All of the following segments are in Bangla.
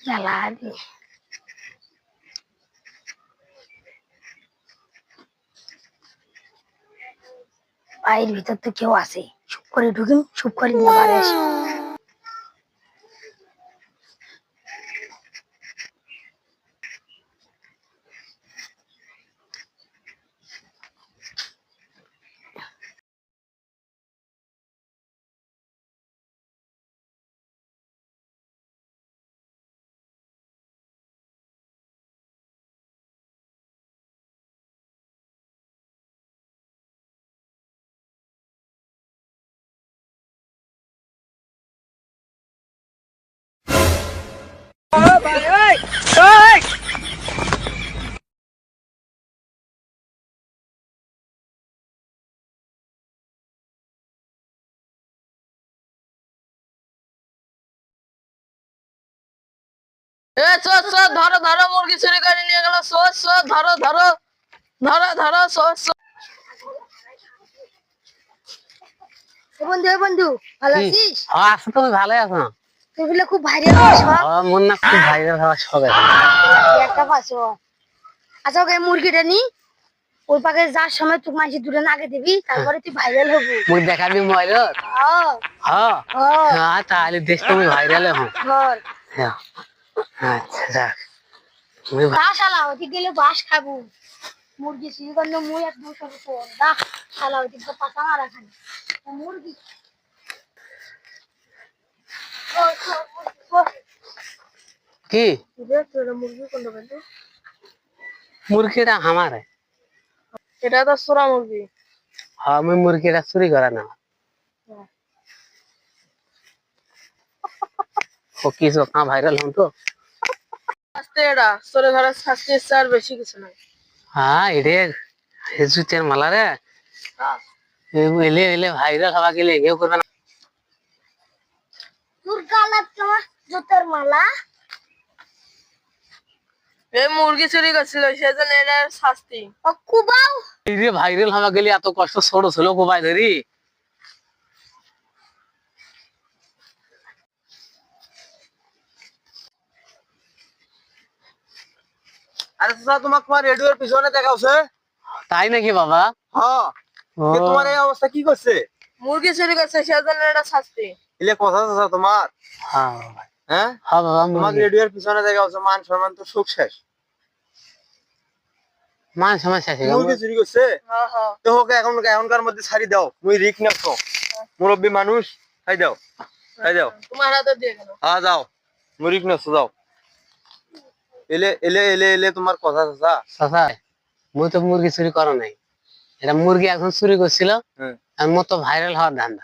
জ্বালা দি বাড়ির ভিতর তো কেউ আছে, চুপ করে ঢুকিম, চুপ করে নিয়ে বাড়ি আসি। ধরো ধরো, মুরগি চুরি করে নিয়ে গেল। ধরো ধরো ধরো ধরো। বন্ধু বন্ধু, ভালো আছিস? আছো, তুমি ভালো আছো? তুই বলে খুব ভাইরাল হওয়ার শখ। মন না খুব ভাইরাল হওয়ার শখ আছে। একটা পাশো। আচ্ছা, ওকে মুরগিটা নি, ওই পাকে যার সময় তুই মাঝে দূরে নাগে দিবি, তারপরে তুই ভাইরাল হবি। মুই দেখাবি মোবাইল। হ্যাঁ, তাহলে দেশ তুমি ভাইরাল হো। আচ্ছা যাক, বাস শালা ওদিক গেলে বাস খাবো। মুরগি চুরি করলে মুই এক দুশো দা শালা ওদিক তো পাতা মারা খানি মুরগি। কি মুরগি কোন বন্ধু? মুরগিটা আমার, এটা তো চোরা মুরগি। হ্যাঁ, আমি মুরগিটা চুরি করা না। ও কিছু ভাইরাল হন তো। এটা চোরে ঘরের শাস্তি আর বেশি কিছু নাই। হ্যাঁ, এটা জুতের মালা রে। এলে এলে ভাইরাল হওয়া গেলে কেউ করবে না। তোর গালাত তোমার জুতের মালা। এই মুরগি চুরি করছিল, সেজন্য এটা শাস্তি। ও কুবাও এই রে ভাইরাল হওয়া গেলে এত কষ্ট ছোট ছিল কোবাই ধরি। আরে চাচা, তোমার রেডিওর পিছনে দেখা হচ্ছে। তাই নাকি বাবা? হ্যাঁ, তোমার এই অবস্থা কি করছে? মুরগি চুরি করছে, সেজন্য এটা শাস্তি। এলে কথা চাচা তোমার। হ্যাঁ হ্যাঁ হ্যাঁ বাবা, তোমার রেডিওর পিছনে দেখা হচ্ছে, মান সম্মান তো সুখ শেষ। মান সমস্যা আছে। মুরগি চুরি করছে তো ওকে এখনকার মধ্যে ছাড়ি দাও, মুই রিক নাও, মুরব্বী মানুষ। তাই দাও, তাই দাও। তোমার হাতে দিয়ে গেল। হ্যাঁ যাও, মুই রিক নাও, যাও। এলে এলে এলে এলে তোমার কথা চাচা। চাচা, মুই তো মুরগি চুরি করো নাই। এটা মুরগি এখন চুরি করছিল, মো তো ভাইরাল হওয়ার ধান্দা।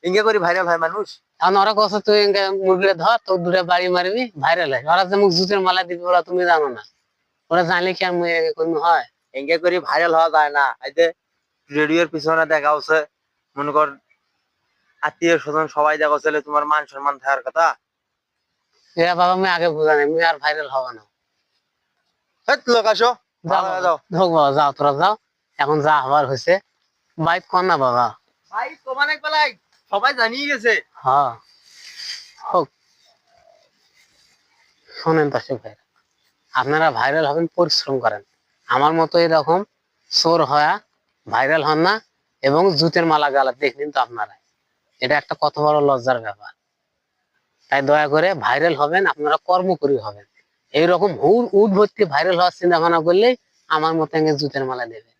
ইঙ্গে করি ভাইরাল হয় মানুষ। এখন ওরা কষ্ট, তুই মুরগিটা ধর, তো দূরে বাড়ি মারবি, ভাইরাল হয়। ওরা যে মুখ জুতের মালা দিবি, ওরা তুমি জানো না। ওরা জানলে কি আর কোন হয়? ইঙ্গে করি ভাইরাল হওয়া যায় না। আইতে রেডিওর পিছনে দেখা হচ্ছে, মনে কর আত্মীয় স্বজন সবাই দেখা হচ্ছে, তোমার মান সম্মান থাকার কথা। এরা বাবা, আমি আগে বোঝা নাই, আমি আর ভাইরাল হবো না। লোক আসো, হোক বাবা, যাও তোরা যাও, এখন যা হবার হয়েছে। বাইক কর না বাবা। ভাই তোমার এক বেলায় সবাই জানিয়ে গেছে। হ্যাঁ হোক। শোনেন দর্শক ভাই, আপনারা ভাইরাল হবেন, পরিশ্রম করেন। আমার মতো এরকম চোর হওয়া ভাইরাল হন না, এবং জুতের মালা গালা দেখলেন তো আপনারা। এটা একটা কত বড় লজ্জার ব্যাপার। তাই দয়া করে ভাইরাল হবেন, আপনারা কর্মকরী হবেন। এইরকম উঠ ভর্তি ভাইরাল হওয়ার চিন্তা ভাবনা করলেই আমার মতো জুতের মালা দেবে।